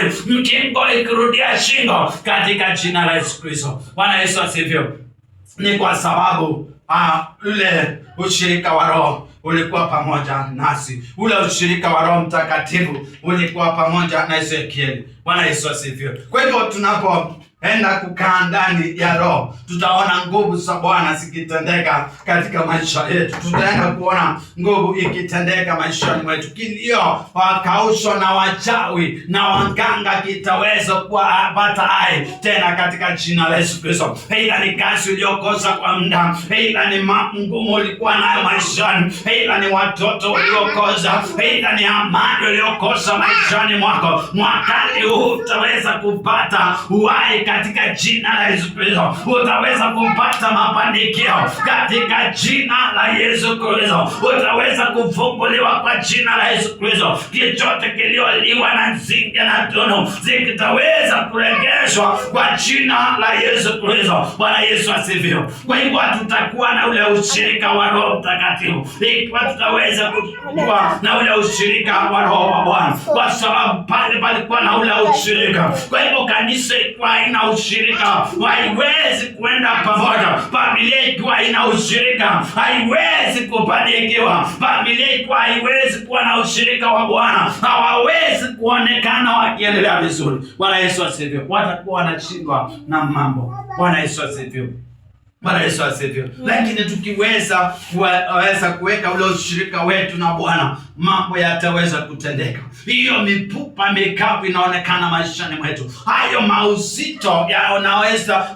mkingo ikirudia shingo katika jina la Yesu Kristo. Bwana Yesu asifiwe. Ni kwa sababu ule ushirika wa Roho ulikuwa pamoja nasi. Ule ushirika wa Roho Mtakatifu ulikuwa pamoja na Ezekieli. Bwana Yesu asifiwe. Kwa hivyo tunapoenda kukaa ndani ya Roho, tutaona nguvu za Bwana zikitendeka katika maisha yetu. Tutaenda kuona nguvu ikitendeka maishani mwetu. Kilio wakaushwa na wachawi na waganga kitaweza kupata hai tena katika jina la Yesu Kristo. Ila ni kazi uliokosa kwa muda, ila ni ngumu ulikuwa nayo maishani, ila ni watoto uliokosa, ila ni amani uliokosa maishani mwako, mwakani huu utaweza kupata uhai katika jina la Yesu Kristo. Utaweza kupata mafanikio katika jina la Yesu Kristo. Utaweza kufunguliwa kwa jina la Yesu Kristo. Kichote kilioliwa na nzige na tunu zikitaweza kurejeshwa kwa jina la Yesu Kristo. Bwana Yesu asifiwe. Kwa hivyo tutakuwa na ule ushirika wa Roho Mtakatifu, ikiwa tutaweza kuwa na ule ushirika wa Roho wa Bwana, kwa sababu pale palikuwa na ule ushirika. Kwa hivyo kanisa ikiwa haina ushirika haiwezi kuenda pamoja. Familia ikiwa haina ushirika haiwezi kufanikiwa. Familia ikiwa haiwezi kuwa na ushirika wa Bwana hawawezi kuonekana wakiendelea vizuri. Bwana Yesu asifiwe. Watakuwa wanashindwa na mambo. Bwana Yesu asifiwe. Bwana Yesu asifiwe. Lakini tukiweza kuweka ule ushirika wetu na Bwana, mambo yataweza kutendeka. Hiyo mipupa mikavu inaonekana maishani mwetu, hayo mauzito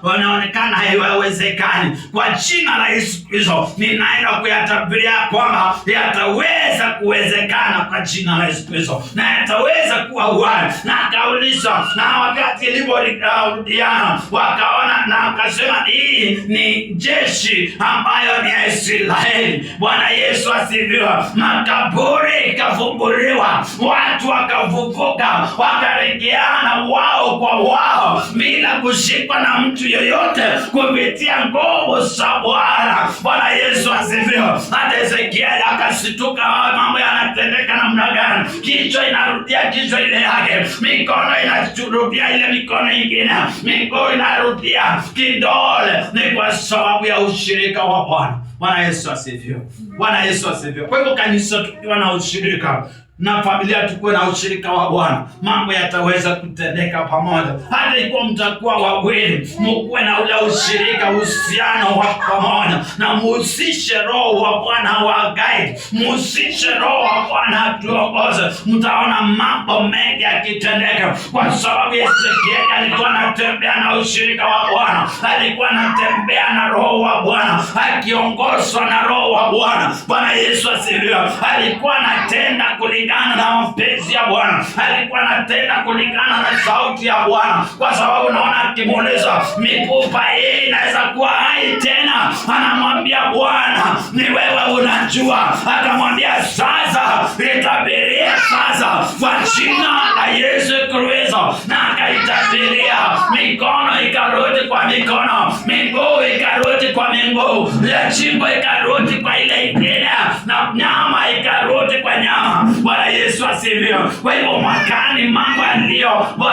yanaonekana hayawezekani, kwa jina la Yesu Kristo ninaenda kuyatabiria kwamba yataweza kuwezekana kwa jina la Yesu Kristo, na yataweza kuwa uhai. Na akauliza, na wakati iliporudiana wakaona na akasema, hii ni jeshi ambayo ni ya Israeli. Bwana Yesu asifiwe. Makaburi ikafumbuliwa, watu wakafufuka, wakarejeana wao kwa wao bila kushikwa na mtu yoyote, kupitia nguvu za Bwana. Bwana Yesu asifiwe. Hata Ezekieli akashtuka, mambo yanatendeka namna gani? Kichwa inarudia kichwa ile yake, mikono inarudia ile mikono ingine, miguu inarudia kidole. Ni kwa sababu ya ushirika wa Bwana. Bwana Yesu asifiwe. Bwana Yesu asifiwe. Kwa hivyo kanisa tukiwa na ushirika na familia tukuwe na ushirika wa Bwana, mambo yataweza kutendeka pamoja. Hata ikiwa mtakuwa wawili, mkuwe na ule ushirika, uhusiano wa pamoja, na muhusishe Roho wa Bwana wa guide, muhusishe Roho wa Bwana atuongoze. Mtaona mambo mengi yakitendeka, kwa sababu Ezekieli alikuwa anatembea na ushirika wa Bwana, alikuwa anatembea na Roho wa Bwana, akiongozwa na Roho wa Bwana. Bwana Yesu asifiwe. Alikuwa anatenda kulingana na mapenzi ya Bwana, alikuwa anatenda kulingana na sauti ya Bwana, kwa sababu naona akimuuliza, mifupa hii inaweza kuwa hai tena? Anamwambia, Bwana ni wewe unajua. Akamwambia, sasa itabiria sasa kwa jina la Yesu Kristo. Na akaitabiria, mikono ikarudi kwa mikono, miguu ikarudi kwa miguu, jimbo ikarudi kwa ile ingine, na nyama ikarudi kwa nyama. Bwana Yesu asifiwe. Kwa hivyo mwakani mambo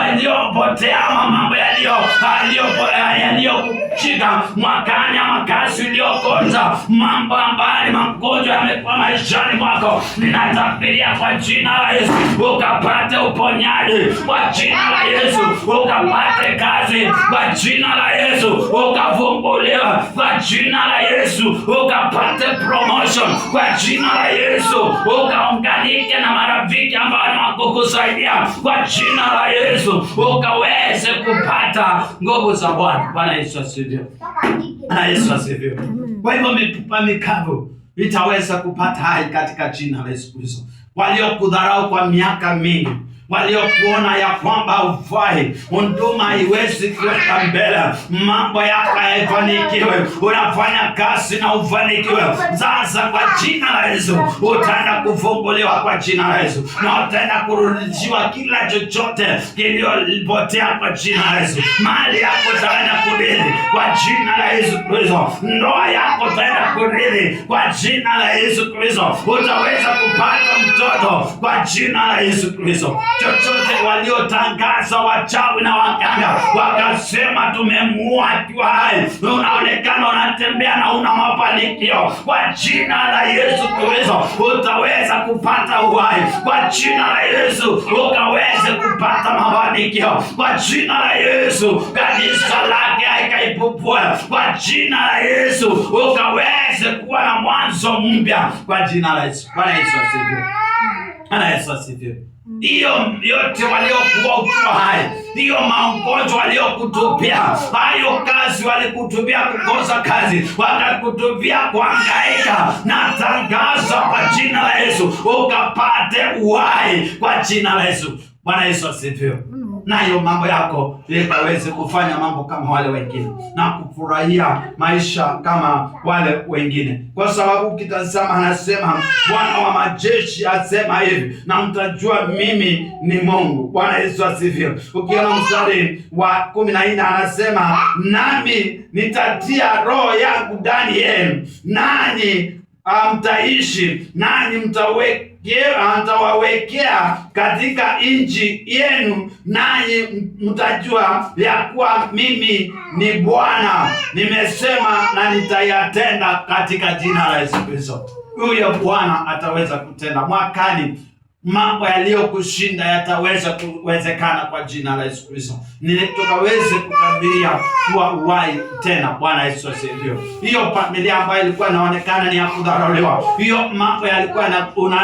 yaliyopotea ama mambo yaliyokushika mwakani, ama kazi iliyokosa, mambo ambayo magonjwa yamekuwa maishani mwako, ninatabiria kwa jina la Yesu ukapate uponyaji, kwa jina la Yesu ukapate kazi, kwa jina la Yesu ukafunguliwa, kwa jina la Yesu ukapate promotion, kwa jina la Yesu ukaunganike na marafiki ambao ni wakukusaidia, kwa jina la Yesu ukaweze kupata nguvu za Bwana. Bwana Yesu asifiwe. Bwana Yesu asifiwe. Kwa hivyo mifupa mikavu itaweza kupata hai katika jina la Yesu Kristo. Waliokudharau kwa miaka mingi, waliokuona ya kwamba hufai, huduma haiwezi kwenda mbele, mambo yako hayafanikiwe, unafanya kazi na ufanikiwe, sasa kwa jina la Yesu utaenda kufunguliwa kwa jina la Yesu, na utaenda kurudishiwa kila chochote kiliopotea kwa jina la Yesu. Mali yako utaenda kurithi kwa jina la Yesu Kristo. Ndoa yako utaenda kurithi kwa jina la Yesu Kristo. Utaweza kupata mtoto kwa jina la Yesu Kristo. chochote waliotangaza wachawi na waganga, wakasema tumemuua akiwa hai, unaonekana unatembea na una mafanikio, kwa jina la Yesu Kristo utaweza kupata uhai. Kwa jina la Yesu ukaweze kupata mafanikio. Kwa jina la Yesu kanisa lake haikaipupue. Kwa jina la Yesu ukaweze kuwa na mwanzo mpya. Kwa jina la Yesu. Bwana Yesu asifiwe. Bwana Yesu asifiwe. Hiyo yote waliokuwa ukiwa hai, hiyo magonjwa waliokutupia, hayo kazi walikutupia kukosa kazi, wakakutupia kuhangaika, na tangaza kwa jina la Yesu ukapate uhai kwa jina la Yesu. Bwana Yesu asifiwe. Nayo mambo yako yakaweze kufanya mambo kama wale wengine na kufurahia maisha kama wale wengine, kwa sababu ukitazama anasema Bwana wa majeshi asema hivi, na mtajua mimi ni Mungu. Bwana Yesu asifiwe. Ukiona mstari wa 14 anasema nami nitatia roho yangu ndani yenu, nanyi mtaishi, nanyi mtawawekea katika nchi yenu, nanyi mtajua ya kuwa mimi ni Bwana nimesema na nitayatenda katika jina la Yesu Kristo. Huyo Bwana ataweza kutenda mwakani. Mambo yaliyokushinda yataweza kuwezekana kwa jina la Yesu Kristo. Tukaweze kukabilia kuwa uhai tena. Bwana Yesu asifiwe. Hiyo familia ambayo ilikuwa inaonekana ni ya kudharauliwa, hiyo mambo yalikuwa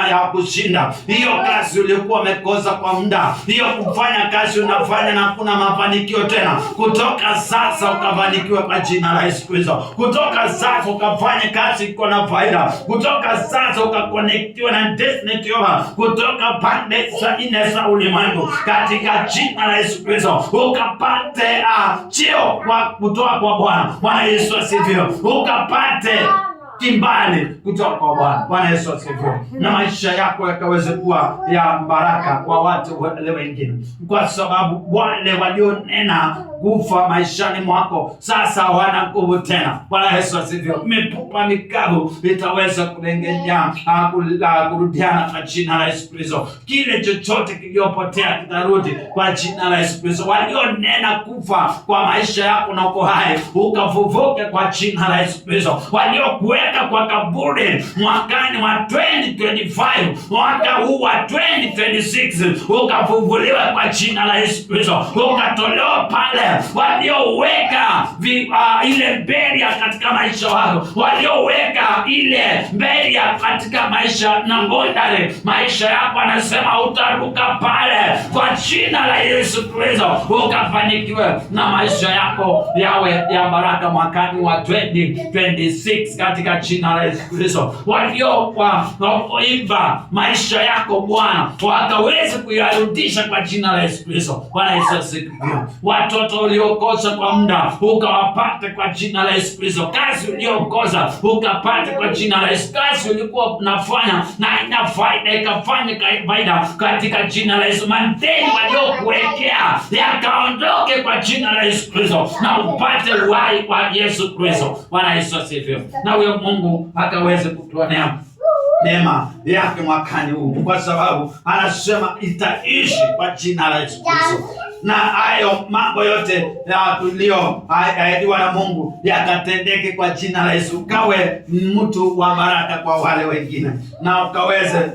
ya kushinda, hiyo kazi ulikuwa umekosa kwa muda, hiyo kufanya kazi unafanya na kuna mafanikio tena, kutoka sasa ukafanikiwe kwa jina la Yesu Kristo. Kutoka sasa ukafanya kazi iko na faida, kutoka sasa ukakonektiwa na destiny yako, kutoka pande za nne za ulimwengu katika jina la Yesu Kristo, ukapate cheo kwa kutoka kwa Bwana. Bwana Yesu asifiwe. Ukapate kimbali kutoka kwa Bwana. Bwana Yesu asifiwe. Na maisha yako yakaweze kuwa ya baraka kwa watu wale wengine, kwa sababu wale walionena kufa maishani mwako sasa hawana nguvu tena. Bwana Yesu asifiwe. Mifupa mikavu itaweza kurejea kurudiana kwa jina la Yesu Kristo. Kile chochote kiliopotea kitarudi kwa jina la Yesu Kristo. Walionena kufa kwa maisha yako na uko hai, ukafufuke kwa jina la Yesu Kristo. Waliokuweka kwa kaburi mwakani wa 2025, mwaka huu wa 2026, ukafufuliwe kwa jina la Yesu Kristo. Ukatolewa pale walioweka ile beria katika maisha wako, walioweka ile beria katika maisha na ngondare maisha yako, anasema utaruka pale kwa jina la Yesu Kristo, ukafanikiwe na maisha yako yawe ya baraka mwakani wa 2026 katika jina la Yesu Kristo. Walioiba maisha yako Bwana wakaweze kuyarudisha kwa jina la Yesu Kristo. Bwana Yesu asifiwe. Watoto uliokosa kwa muda ukawapate kwa jina la Yesu Kristo. Kazi uliokosa ukapate kwa jina la Yesu. Kazi ulikuwa unafanya na ina faida ikafanye faida katika jina la Yesu. Madeni waliokuwekea yakaondoke kwa jina la Yesu Kristo, na upate uhai kwa Yesu Kristo. Bwana Yesu asifiwe. Na huyo Mungu akaweze kutuonea neema yake mwakani huu, kwa sababu anasema itaishi kwa jina la Yesu Kristo. Na hayo mambo yote ya tulioahidiwa na Mungu yakatendeke kwa jina la Yesu. Kawe mtu wa baraka kwa wale wengine, na ukaweze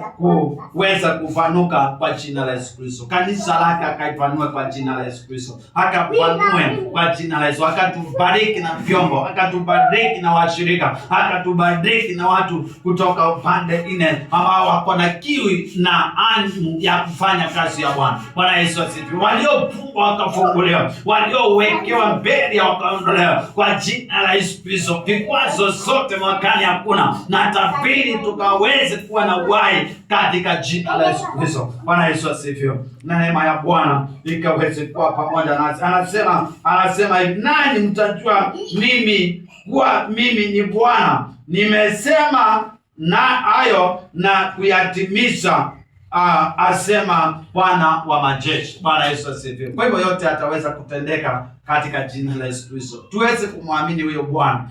kufanuka kwa jina la Yesu Kristo. Kanisa lake akaifanue kwa jina la Yesu Kristo, akapanue kwa jina la Yesu, akatubariki na vyombo, akatubariki na washirika, akatubariki na watu kutoka upande nne ambao wako na kiu na hamu ya kufanya kazi ya Bwana. Bwana Yesu asifiwe. Waliofungwa wakafunguliwa, waliowekewa mbele wakaondolewa kwa jina la Yesu Kristo. Vikwazo zote mwakani hakuna, na tabiri tukaweze kuwa na uhai katika jina la Yesu Kristo. Bwana Yesu asifiwe. Na neema ya Bwana ikaweze kuwa pamoja nasi. Anasema hivi, nanyi mtajua mimi ni Bwana nimesema na hayo na kuyatimiza, asema Bwana wa majeshi. Bwana Yesu asifiwe. Kwa hivyo yote ataweza kutendeka katika jina la Yesu Kristo. Tuweze kumwamini huyo Bwana,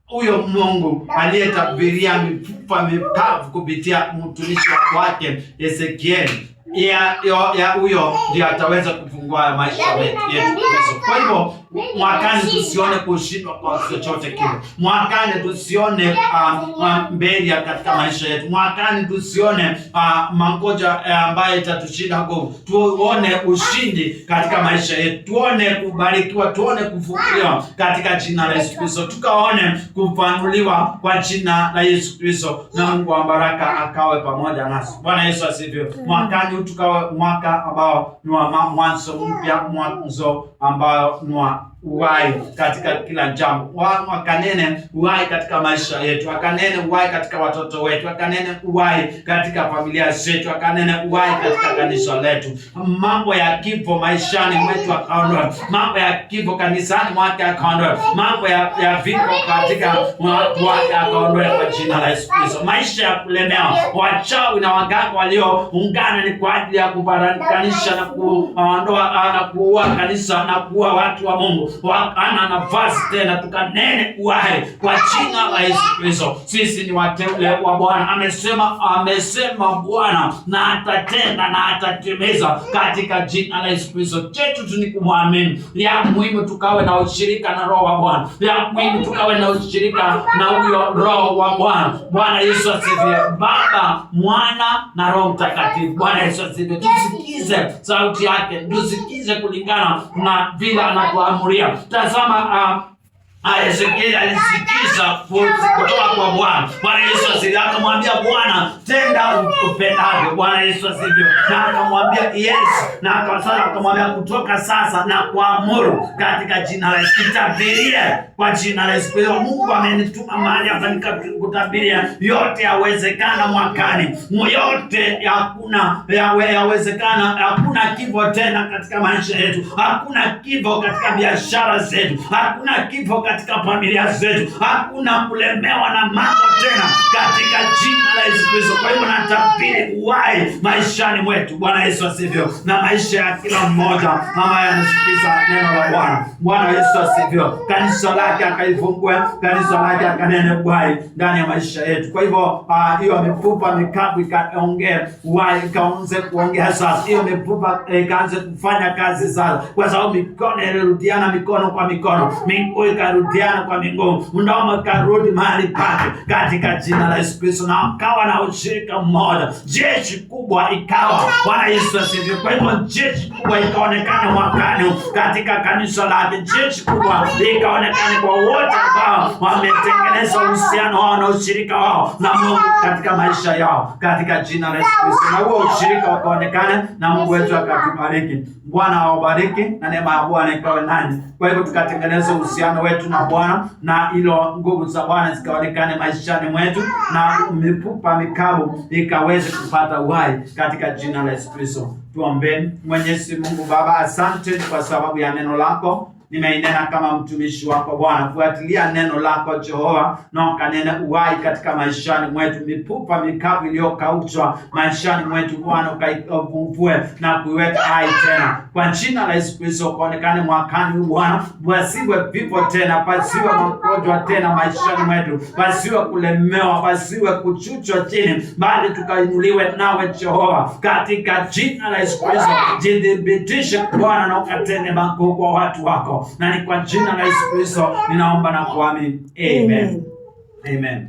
huyo Mungu aliyetabiria mifupa mikavu kupitia mtumishi wake Ezekieli. ya huyo ndiye ataweza kufungua maisha yetu. Kwa hivyo mwakani tusione kushindwa kwa chochote kile. Mwakani tusione mbele katika maisha yetu. Mwakani tusione magonjwa ambayo itatushinda nguvu. Tuone ushindi katika maisha yetu. Tuone kubarikiwa, tuone kufunguliwa katika jina la Yesu Kristo. Tukaone kupanuliwa kwa jina la Yesu Kristo, na Mungu wa baraka akawe pamoja nasi. Bwana Yesu asifiwe. Mwakani tukawe mwaka ambao ni wa mwanzo mpya, mwanzo ambao ni wa uhai katika kila jambo. Wakanene uhai katika maisha yetu, wakanene uhai katika watoto wetu, wakanene uhai katika familia zetu, wakanene uhai katika kanisa letu. Mambo ya kifo maishani mwetu akaondoe, mambo ya kifo kanisani mwake akaondoe, mambo ya vifo katika watu wake akaondoe kwa jina la Yesu Kristo. Maisha ya kulemewa, wachawi na waganga walioungana ni kwa ajili ya kubarakanisha na kuondoa na kuua kanisa na kuua watu wa Mungu, wakana nafasi tena tukanene uhai kwa jina la Yesu Kristo. Sisi ni wateule wa Bwana. Amesema Bwana na atatenda na atatimiza katika jina la Yesu Kristo. Chetu ni kumwamini. Ya muhimu tukawe na ushirika na Roho wa Bwana. Ya muhimu tukawe na ushirika na huyo Roho wa Bwana. Bwana Yesu asifiwe. Baba, Mwana na Roho Mtakatifu. Bwana Yesu asifiwe. Tusikize sauti yake, tusikize kulingana na vile anatuamuria. Tazama, Ezekiel alisikiza kutoka kwa Bwana. Bwana Yesu asifiwe. Akamwambia Bwana, tenda upendavyo. Bwana Yesu asifiwe. Na akamwambia yes, na akamwambia kutoka sasa na kuamuru katika jina la Yesu. Kitabirie kwa jina la Yesu. Mungu amenituma mahali hapa nikakutabiria yote yawezekana mwakani. Yote yawezekana. Hakuna kifo tena katika maisha yetu. Hakuna kifo katika biashara zetu. Hakuna kifo katika familia zetu. Hakuna kulemewa na mambo tena katika jina la Yesu Kristo. Kwa hivyo natabiri uhai maishani mwetu. Bwana Yesu asifiwe. Na maisha ya kila mmoja ambaye anasikiza neno la Bwana. Bwana Yesu asifiwe. Kanisa lake akaifungue, kanisa lake akanene uhai ndani ya maisha yetu. Kwa hivyo hiyo mifupa mikavu ikaongee uhai, ikaanze kuongea sasa. Hiyo mifupa ikaanze kufanya kazi sasa, kwa sababu mikono ilirudiana, mikono kwa mikono, miguu ikarudiana kwa miguu, mdomo ikarudi mahali pake katika jina la Yesu Kristo, na akawa na ushirika mmoja. Jeshi kubwa ikawa. Bwana Yesu asifiwe. Kwa hivyo jeshi kubwa ikaonekana mwakani katika kanisa lake. Jeshi kubwa ikaonekana kwa wote ambao wametengeneza uhusiano wao na ushirika wao na Mungu katika maisha yao katika jina la Yesu Kristo, na huo ushirika ukaonekana na Mungu wetu akatubariki. Bwana awabariki na neema ya Bwana ikawe nanyi. Kwa hivyo tukatengeneza uhusiano wetu na Bwana, na hilo nguvu za Bwana zikaonekane maishani mwetu, na mifupa mikavu ikaweze kupata uhai katika jina la Yesu Kristo. Tuombe. Mwenyezi Mungu Baba, asante kwa sababu ya neno lako. Nimeinena kama mtumishi wako Bwana. Fuatilia neno lako Jehova, na ukanene uhai katika maishani mwetu. Mifupa mikavu iliyokaushwa maishani mwetu Bwana, ukaivuvue na kuiweka hai tena kwa jina la Yesu Kristo. Ukaonekane mwakani Bwana, pasiwe vifo tena, pasiwe magonjwa tena maishani mwetu, pasiwe kulemewa, pasiwe kuchuchwa chini, bali tukainuliwe nawe Jehova katika jina la Yesu Kristo. Jidhibitishe Bwana na ukatende makuu kwa watu wako, na ni kwa jina la Yesu Kristo ninaomba na kuamini. Amen. Amen.